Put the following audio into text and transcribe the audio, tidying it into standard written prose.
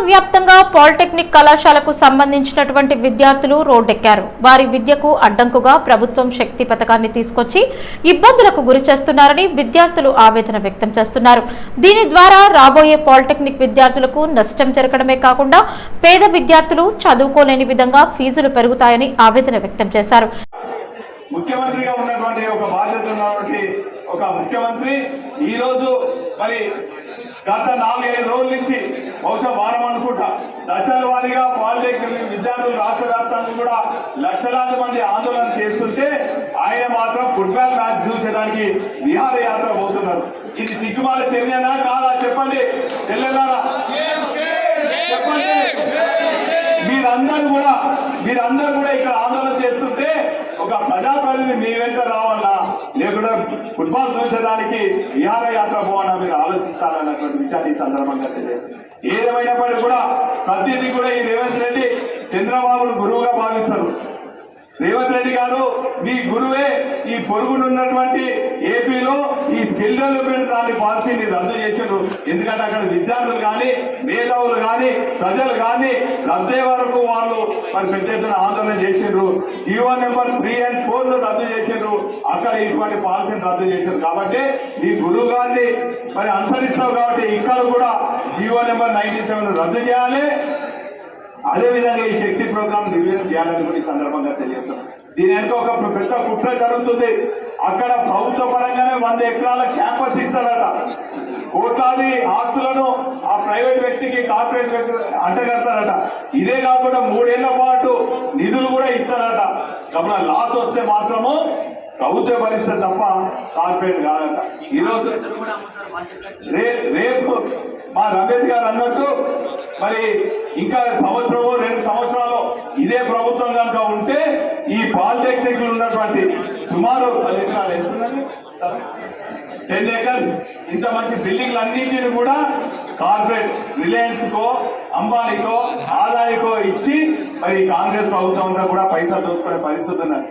వ్యాప్తంగా పాలిటెక్నిక్ కళాశాలకు సంబంధించినటువంటి విద్యార్థులు రోడ్డెక్కారు. వారి విద్యకు అడ్డంకుగా ప్రభుత్వం శక్తి పథకాన్ని తీసుకొచ్చి ఇబ్బందులకు గురి చేస్తున్నారని విద్యార్థులు ఆవేదన వ్యక్తం చేస్తున్నారు. దీని ద్వారా రాబోయే పాలిటెక్నిక్ విద్యార్థులకు నష్టం జరగడమే కాకుండా పేద విద్యార్థులు చదువుకోలేని విధంగా ఫీజులు పెరుగుతాయని ఆవేదన వ్యక్తం చేశారు. ముఖ్యమంత్రిగా ఉన్నటువంటి ఒక బాధ్యత ఉన్నటువంటి ఒక ముఖ్యమంత్రి ఈ రోజు మరి గత 4-5 రోజుల నుంచి బహుశా వారం అనుకుంటా దశల వారీగా పాలిటెక్నిక్ విద్యార్థులు రాష్ట్ర వ్యాప్తంగా కూడా లక్షలాది మంది ఆందోళన చేస్తుంటే ఆయన మాత్రం ఫుట్బాల్ మ్యాచ్ చూసేదానికి విహారయాత్ర పోతున్నారు. ఇది సిగ్గుమాల చర్యనా కాదా చెప్పండి, తెల్లగారా చెప్పండి. మీరందరూ కూడా ఇక్కడ ఆందోళన చేస్తుంటే ఒక ప్రజాప్రతినిధి మీ వెంట రావాలా లేకుండా ఫుట్బాల్ చూసేదానికి విహారయాత్ర పోవాలా మీరు ఆలోచించాలన్నటువంటి విషయాన్ని ఈ సందర్భంగా తెలియదు. ఏదేమైనప్పటికీ కూడా ప్రతిదీ కూడా ఈ రేవంత్ రెడ్డి చంద్రబాబును గురువుగా భావిస్తారు. రేవంత్ రెడ్డి గారు మీ గురువే ఈ పొరుగునున్నటువంటి ఏపీలో ఈ స్కిల్ డెవలప్మెంట్ దాని పాలసీని రద్దు చేశారు. ఎందుకంటే అక్కడ విద్యార్థులు కానీ మేధావులు కానీ ప్రజలు కానీ రద్దే వరకు వాళ్ళు మరి పెద్ద ఎత్తున ఆందోళన చేశారు. జీవో నెంబర్ 3 and 4 రద్దు చేశారు. అక్కడ ఇటువంటి పాలసీని రద్దు చేశారు. కాబట్టి మీ గురువు గారిని మరి అనుసరిస్తావు కాబట్టి ఇక్కడ కూడా జీవో నెంబర్ 97 రద్దు చేయాలి. అదేవిధంగా ఈ శక్తి ప్రోగ్రాం నిర్వహణ చేయాలని కూడా ఈ సందర్భంగా తెలియజేస్తాం. దీని వెనుక ఒక పెద్ద కుట్ర జరుగుతుంది. అక్కడ ప్రభుత్వ పరంగానే 100 ఎకరాల క్యాంపస్ ఇస్తాడట. కోట్లాది ఆస్తులను ఆ ప్రైవేట్ వ్యక్తికి కార్పొరేట్ వ్యక్తి అంటగడతారట. ఇదే కాకుండా 3 ఏళ్ల పాటు నిధులు కూడా ఇస్తారట. కాబట్టి లాస్ వస్తే మాత్రము ప్రభుత్వ భరిస్తుంది తప్ప కార్పొరేట్ కాదట. ఈరోజు రేపు మా రమేష్ గారు అన్నట్టు మరి ఇంకా 1-2 సంవత్సరాలు ఇదే ప్రభుత్వం కనుక ఉంటే ఈ పాలిటెక్నిక్ ఉన్నటువంటి సుమారు 10 ఎకరాలు ఎంతుందండి 10 ఏకర్స్ ఇంత మంచి బిల్డింగ్లు అన్నింటినీ కూడా కార్పొరేట్ రిలయన్స్ కో అంబానీకో ఆదానికో ఇచ్చి మరి కాంగ్రెస్ ప్రభుత్వం కూడా పైసలు దోచుకునే పరిస్థితి ఉన్నది.